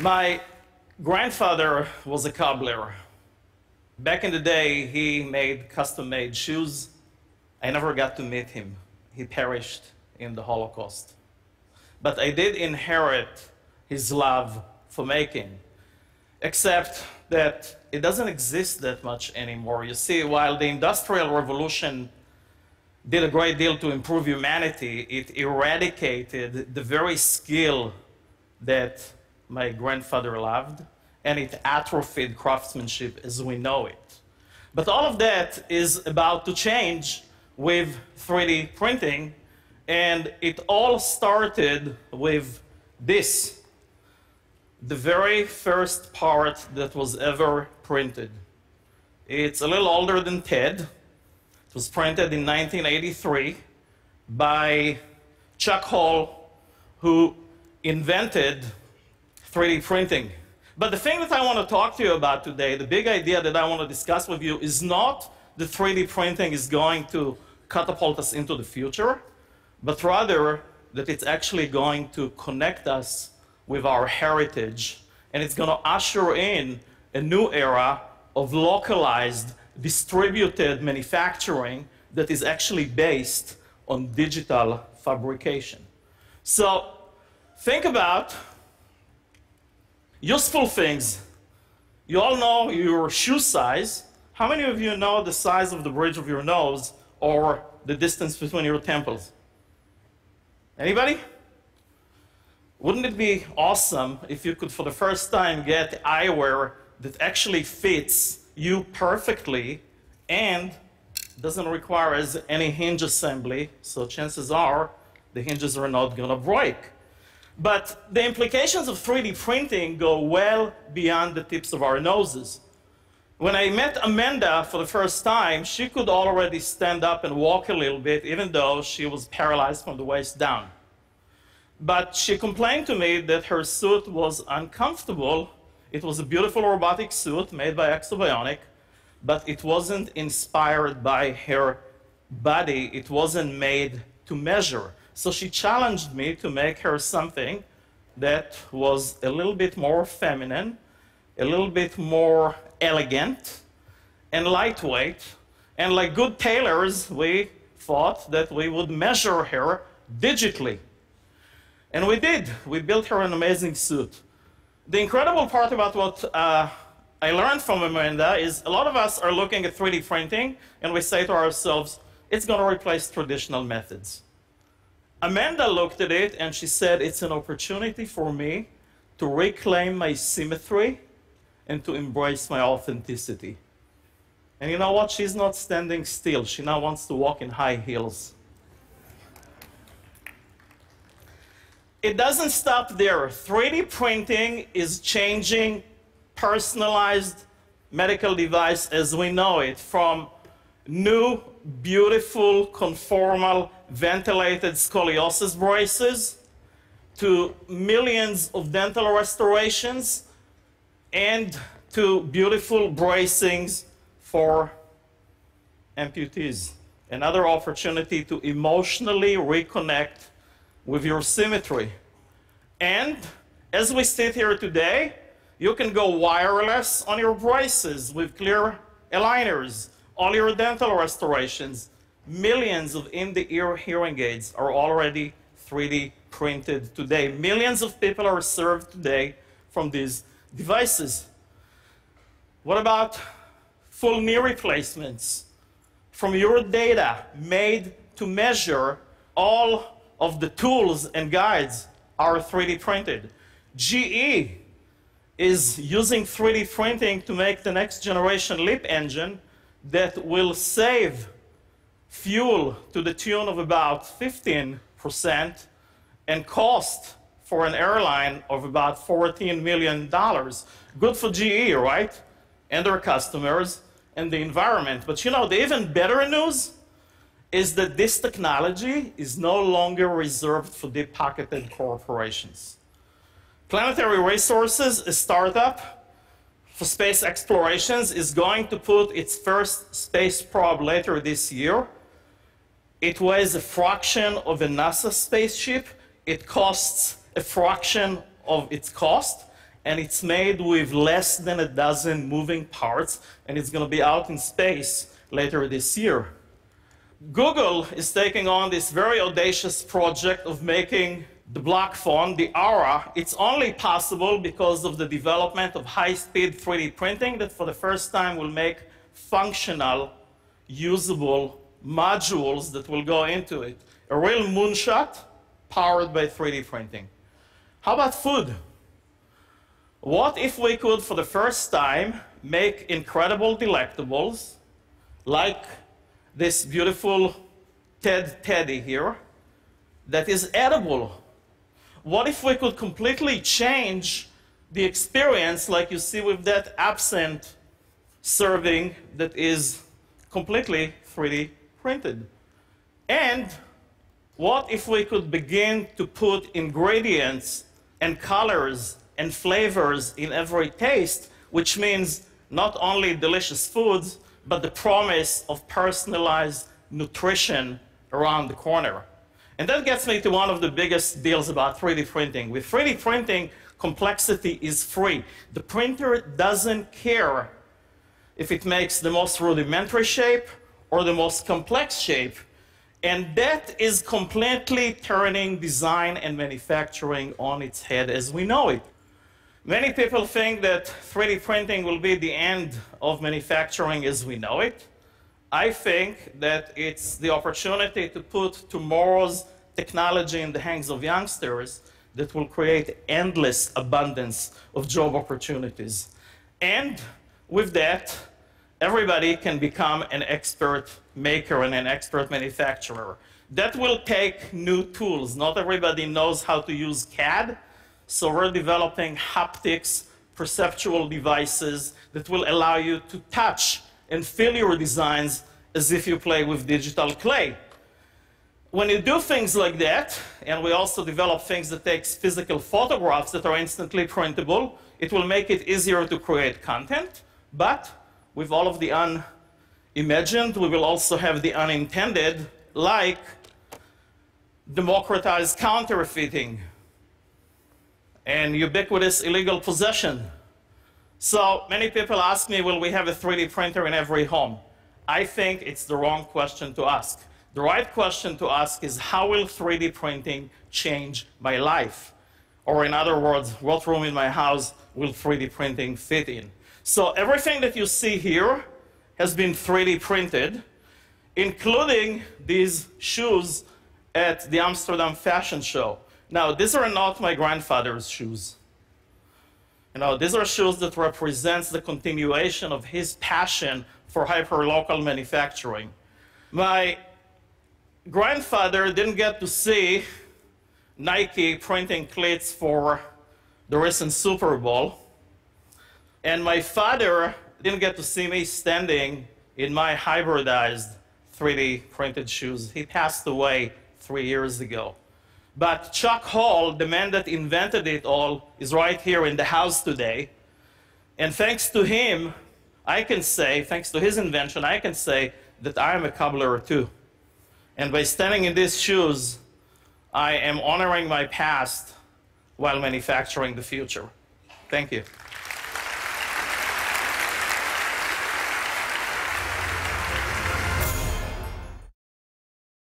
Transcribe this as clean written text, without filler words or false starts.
My grandfather was a cobbler. Back in the day, he made custom-made shoes. I never got to meet him. He perished in the Holocaust. But I did inherit his love for making, except that it doesn't exist that much anymore. You see, while the Industrial Revolution did a great deal to improve humanity, it eradicated the very skill that my grandfather loved, and it atrophied craftsmanship as we know it. But all of that is about to change with 3D printing, and it all started with this, the very first part that was ever printed. It's a little older than TED. It was printed in 1983 by Chuck Hall, who invented 3D printing. But the thing that I want to talk to you about today, the big idea that I want to discuss with you, is not that 3D printing is going to catapult us into the future, but rather that it's actually going to connect us with our heritage, and it's going to usher in a new era of localized, distributed manufacturing that is actually based on digital fabrication. So think about useful things. You all know your shoe size. How many of you know the size of the bridge of your nose or the distance between your temples? Anybody? Wouldn't it be awesome if you could, for the first time, get eyewear that actually fits you perfectly and doesn't require any hinge assembly, so chances are the hinges are not going to break. But the implications of 3D printing go well beyond the tips of our noses. When I met Amanda for the first time, she could already stand up and walk a little bit, even though she was paralyzed from the waist down. But she complained to me that her suit was uncomfortable. It was a beautiful robotic suit made by Exobionic, but it wasn't inspired by her body. It wasn't made to measure. So she challenged me to make her something that was a little bit more feminine, a little bit more elegant, and lightweight. And like good tailors, we thought that we would measure her digitally. And we did. We built her an amazing suit. The incredible part about what I learned from Amanda is a lot of us are looking at 3D printing, and we say to ourselves, it's going to replace traditional methods. Amanda looked at it and she said, it's an opportunity for me to reclaim my symmetry and to embrace my authenticity. And you know what? She's not standing still. She now wants to walk in high heels. It doesn't stop there. 3D printing is changing personalized medical device as we know it, from new, beautiful, conformal, ventilated scoliosis braces to millions of dental restorations and to beautiful bracings for amputees. Another opportunity to emotionally reconnect with your symmetry. And as we sit here today, you can go wireless on your braces with clear aligners. All your dental restorations, millions of in-the-ear hearing aids are already 3D printed today. Millions of people are served today from these devices. What about full knee replacements? From your data made to measure, all of the tools and guides are 3D printed. GE is using 3D printing to make the next generation LEAP engine that will save fuel to the tune of about 15% and cost for an airline of about $14 million. Good for GE, right? And their customers and the environment. But you know, the even better news is that this technology is no longer reserved for deep-pocketed corporations. Planetary Resources, a startup for space explorations, is going to put its first space probe later this year. It weighs a fraction of a NASA spaceship. It costs a fraction of its cost. and it's made with less than a dozen moving parts, and it's going to be out in space later this year. Google is taking on this very audacious project of making the block phone, the Aura. It's only possible because of the development of high-speed 3D printing that for the first time will make functional, usable modules that will go into it. A real moonshot powered by 3D printing. How about food? What if we could, for the first time, make incredible delectables like this beautiful TED Teddy here that is edible? What if we could completely change the experience like you see with that absinthe serving that is completely 3D printed? And what if we could begin to put ingredients and colors and flavors in every taste, which means not only delicious foods, but the promise of personalized nutrition around the corner? And that gets me to one of the biggest deals about 3D printing. With 3D printing, complexity is free. The printer doesn't care if it makes the most rudimentary shape or the most complex shape. And that is completely turning design and manufacturing on its head as we know it. Many people think that 3D printing will be the end of manufacturing as we know it. I think that it's the opportunity to put tomorrow's technology in the hands of youngsters that will create endless abundance of job opportunities. And with that, everybody can become an expert maker and an expert manufacturer. That will take new tools. Not everybody knows how to use CAD, so we're developing haptics, perceptual devices that will allow you to touch and feel your designs as if you play with digital clay. When you do things like that, and we also develop things that takes physical photographs that are instantly printable, it will make it easier to create content, but with all of the unimagined, we will also have the unintended, like democratized counterfeiting and ubiquitous illegal possession. So many people ask me, will we have a 3D printer in every home? I think it's the wrong question to ask. The right question to ask is, how will 3D printing change my life? Or in other words, what room in my house will 3D printing fit in? So everything that you see here has been 3D printed, including these shoes at the Amsterdam Fashion Show. Now, these are not my grandfather's shoes. You know, these are shoes that represents the continuation of his passion for hyperlocal manufacturing. My grandfather didn't get to see Nike printing cleats for the recent Super Bowl. And my father didn't get to see me standing in my hybridized 3D printed shoes. He passed away 3 years ago. But Chuck Hall, the man that invented it all, is right here in the house today. And thanks to him, I can say, thanks to his invention, I can say that I am a cobbler too. And by standing in these shoes, I am honoring my past while manufacturing the future. Thank you.